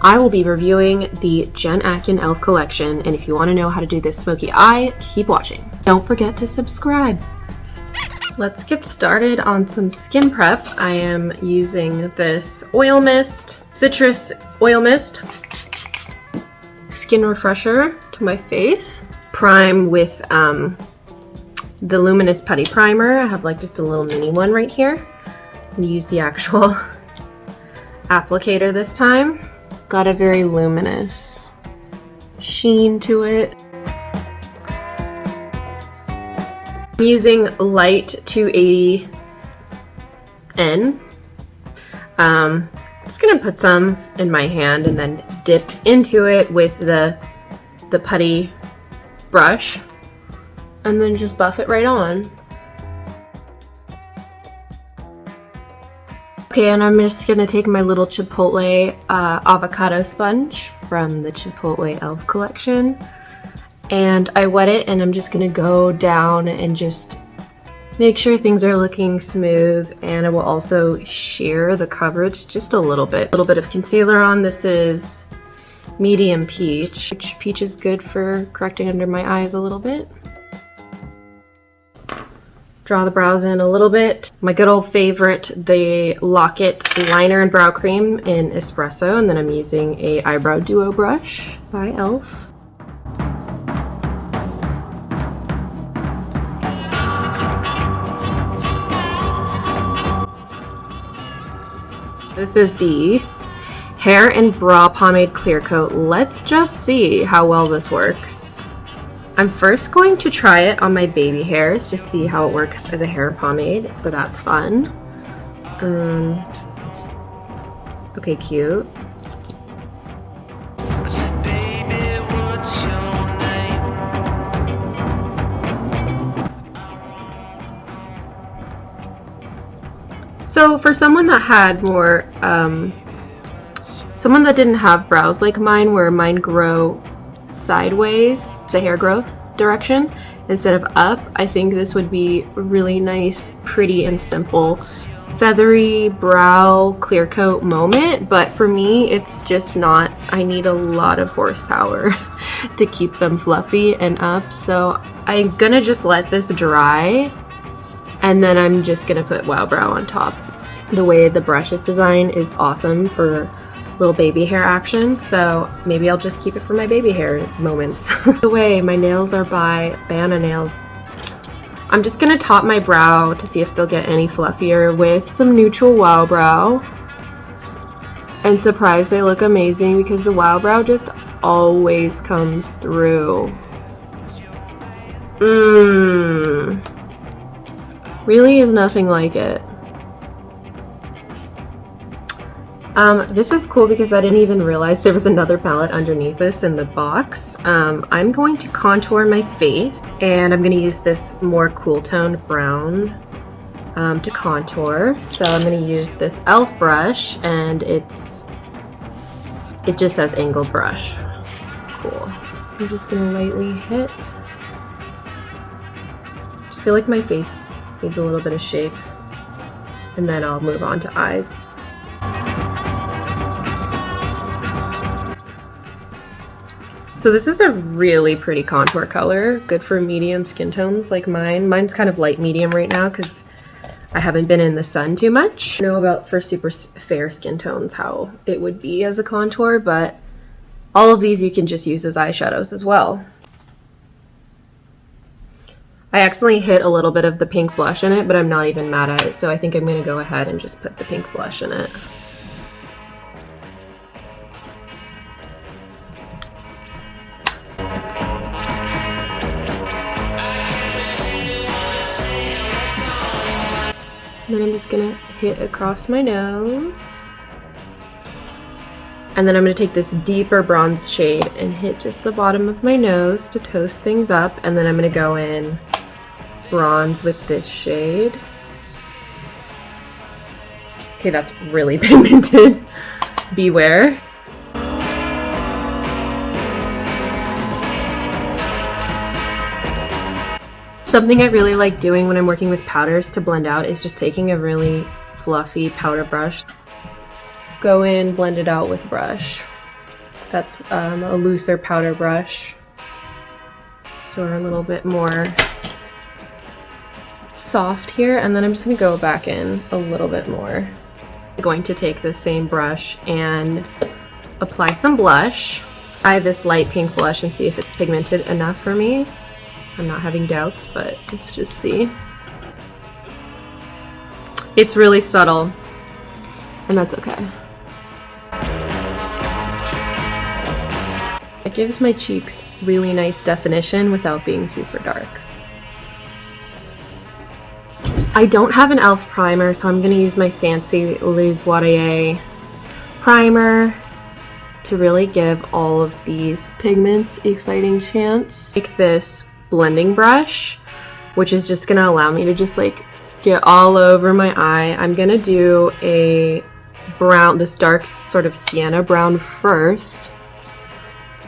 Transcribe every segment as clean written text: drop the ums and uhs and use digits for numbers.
I will be reviewing the Jen Atkin e.l.f. collection, and if you want to know how to do this smoky eye, keep watching. Don't forget to subscribe. Let's get started on some skin prep. I am using this oil mist, citrus oil mist, skin refresher to my face, prime with the Luminous Putty Primer. I have like just a little mini one right here. And use the actual applicator this time. Got a very luminous sheen to it. I'm using light 280N. I'm just gonna put some in my hand and then dip into it with the putty brush and then just buff it right on. Okay, and I'm just gonna take my little Chipotle avocado sponge from the Chipotle e.l.f. collection, and I wet it, and I'm just gonna go down and just make sure things are looking smooth, and I will also sheer the coverage just a little bit. A little bit of concealer on. This is medium peach. Peach is good for correcting under my eyes a little bit. Draw the brows in a little bit. My good old favorite, the Lock-It liner and brow cream in espresso, and then I'm using a eyebrow duo brush by e.l.f. This is the Hair and Brow Pomade Clear Coat. Let's just see how well this works. I'm first going to try it on my baby hairs to see how it works as a hair pomade, so that's fun. Okay, cute. So for someone that had more, someone that didn't have brows like mine, where mine grow sideways, the hair growth direction, instead of up, I think this would be a really nice, pretty, and simple feathery brow clear coat moment. But for me, it's just not. I need a lot of horsepower to keep them fluffy and up, so I'm gonna just let this dry, and then I'm just gonna put Wow Brow on top. The way the brush is designed is awesome for little baby hair action, so maybe I'll just keep it for my baby hair moments. By the way, my nails are by Banana Nails. I'm just gonna top my brow to see if they'll get any fluffier with some neutral Wow Brow. And surprise, they look amazing because the Wow Brow just always comes through. Really is nothing like it. This is cool because I didn't even realize there was another palette underneath this in the box. I'm going to contour my face, and I'm going to use this more cool toned brown to contour. So I'm going to use this e.l.f. brush, and it just says angled brush. Cool. So I'm just going to lightly hit. Just feel like my face needs a little bit of shape, and then I'll move on to eyes. So this is a really pretty contour color, good for medium skin tones like mine. Mine's kind of light medium right now because I haven't been in the sun too much. I know about for super fair skin tones how it would be as a contour, but all of these you can just use as eyeshadows as well. I accidentally hit a little bit of the pink blush in it, but I'm not even mad at it, so I think I'm going to go ahead and just put the pink blush in it. And then I'm just gonna hit across my nose. And then I'm gonna take this deeper bronze shade and hit just the bottom of my nose to toast things up. And then I'm gonna go in bronze with this shade. Okay, that's really pigmented. Beware. Something I really like doing when I'm working with powders to blend out is just taking a really fluffy powder brush, go in, blend it out with brush. That's a looser powder brush, so we're a little bit more soft here, and then I'm just gonna go back in a little bit more. I'm going to take the same brush and apply some blush. Try this light pink blush and see if it's pigmented enough for me. I'm not having doubts, but let's just see. It's really subtle, and that's okay. It gives my cheeks really nice definition without being super dark. I don't have an e.l.f. primer, so I'm going to use my fancy Les Jourier primer to really give all of these pigments a fighting chance. Take this blending brush, which is just going to allow me to just like get all over my eye. I'm going to do a brown, this dark sort of sienna brown first.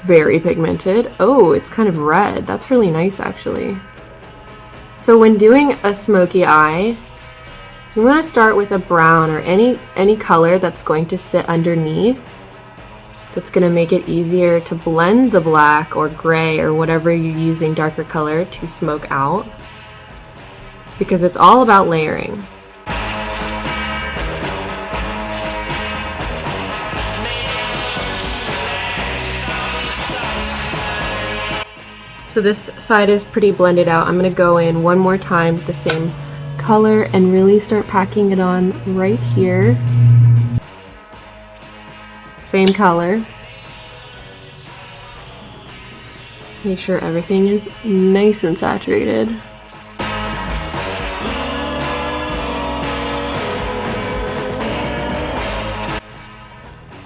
Very pigmented. Oh, it's kind of red. That's really nice actually. So when doing a smoky eye, you want to start with a brown or any color that's going to sit underneath. That's going to make it easier to blend the black or gray or whatever you're using darker color to smoke out. Because it's all about layering. So this side is pretty blended out. I'm going to go in one more time with the same color and really start packing it on right here. Same color. Make sure everything is nice and saturated.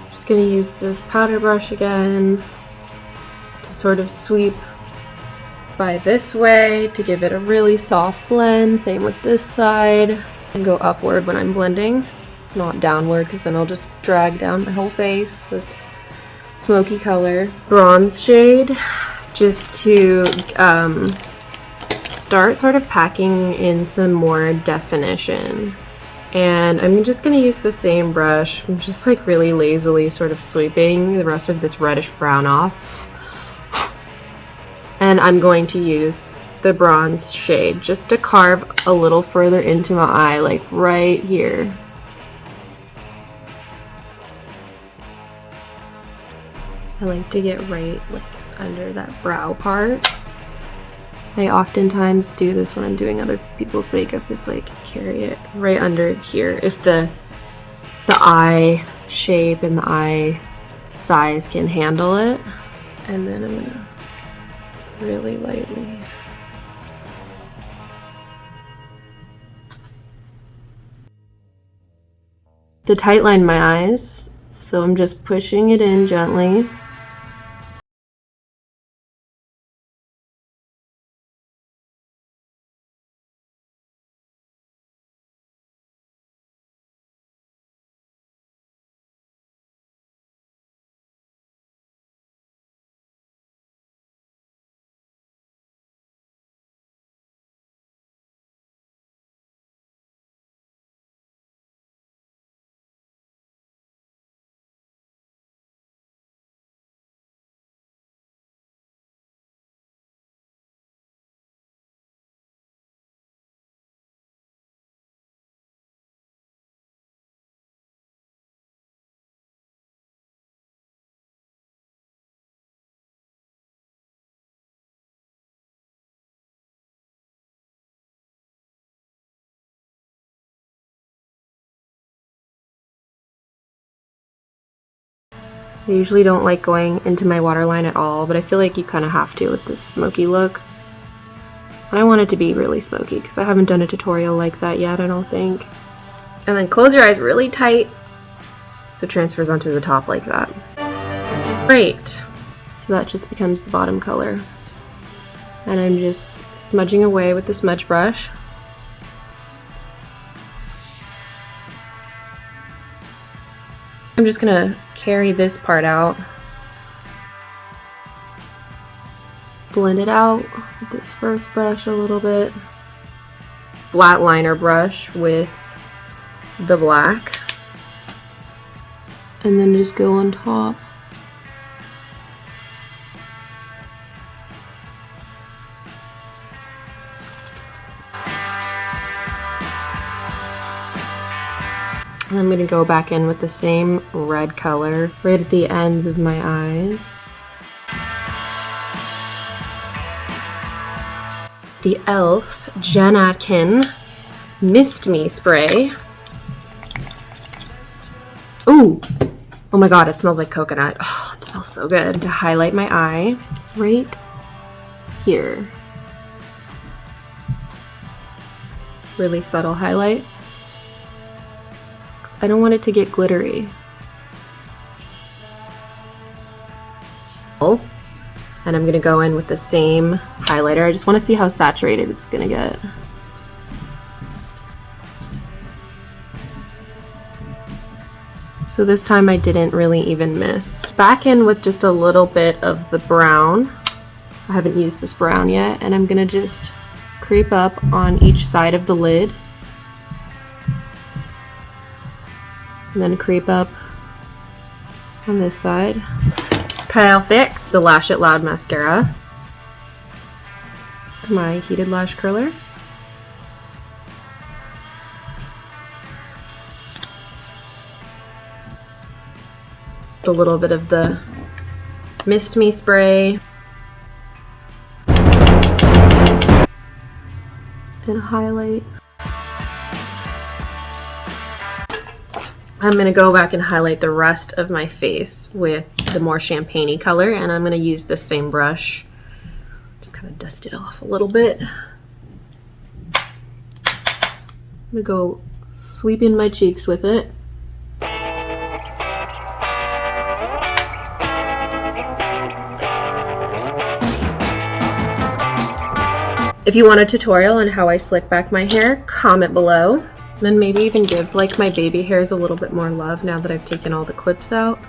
Just going to use this powder brush again to sort of sweep by this way to give it a really soft blend. Same with this side. And go upward when I'm blending, not downward, because then I'll just drag down my whole face with smoky color. Bronze shade, just to start sort of packing in some more definition. And I'm just going to use the same brush. I'm just like really lazily sort of sweeping the rest of this reddish brown off. And I'm going to use the bronze shade just to carve a little further into my eye, like right here. I like to get right like under that brow part. I oftentimes do this when I'm doing other people's makeup, is like carry it right under here if the eye shape and the eye size can handle it. And then I'm gonna really lightly to tight line my eyes, so I'm just pushing it in gently. I usually don't like going into my waterline at all, but I feel like you kind of have to with this smoky look. And I want it to be really smoky because I haven't done a tutorial like that yet, I don't think. And then close your eyes really tight so it transfers onto the top like that. Great. So that just becomes the bottom color. And I'm just smudging away with the smudge brush. I'm just gonna carry this part out, blend it out with this first brush a little bit, flat liner brush with the black, and then just go on top And I'm gonna go back in with the same red color right at the ends of my eyes. The e.l.f. Jen Atkin Mist Me Spray. Ooh! Oh my god, it smells like coconut. Oh, it smells so good. To highlight my eye, right here. Really subtle highlight. I don't want it to get glittery. And I'm gonna go in with the same highlighter. I just want to see how saturated it's gonna get. So this time I didn't really even miss. Back in with just a little bit of the brown. I haven't used this brown yet, and I'm gonna just creep up on each side of the lid. And then creep up on this side. Perfect. The Lash It Loud mascara. My heated lash curler. A little bit of the Mist Me spray. And highlight. I'm gonna go back and highlight the rest of my face with the more champagne-y color, and I'm gonna use the same brush. Just kind of dust it off a little bit. I'm gonna go sweeping my cheeks with it. If you want a tutorial on how I slick back my hair, comment below. Then maybe even give like my baby hairs a little bit more love now that I've taken all the clips out.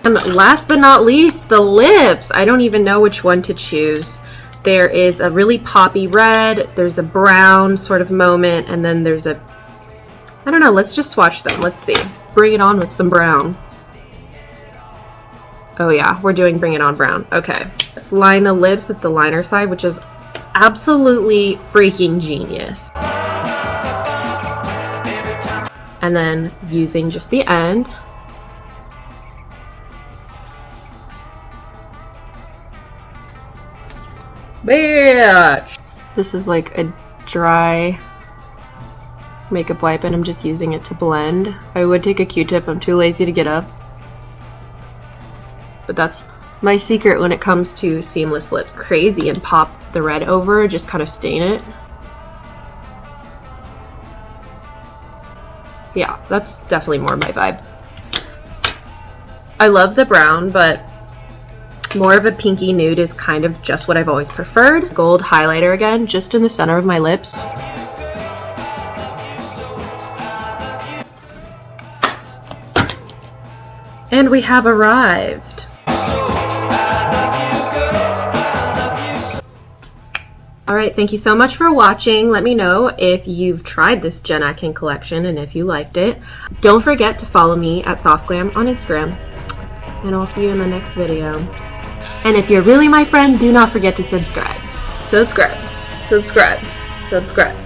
And last but not least, the lips. I don't even know which one to choose. There is a really poppy red, there's a brown sort of moment, and then there's a, I don't know, let's just swatch them. Let's see. Bring it on with some brown. Oh yeah, we're doing Bring It On brown. Okay. Let's line the lips with the liner side, which is absolutely freaking genius. And then using just the end. Bitch! This is like a dry makeup wipe and I'm just using it to blend. I would take a Q-tip, I'm too lazy to get up. But that's my secret when it comes to seamless lips. Crazy and pop the red over, just kind of stain it. Yeah, that's definitely more my vibe. I love the brown, but more of a pinky nude is kind of just what I've always preferred. Gold highlighter again, just in the center of my lips. And we have arrived. Alright, thank you so much for watching. Let me know if you've tried this Jen Atkin collection and if you liked it. Don't forget to follow me at SoftGlam on Instagram. And I'll see you in the next video. And if you're really my friend, do not forget to subscribe. Subscribe. Subscribe. Subscribe.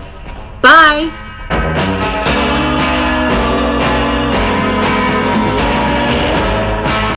Bye!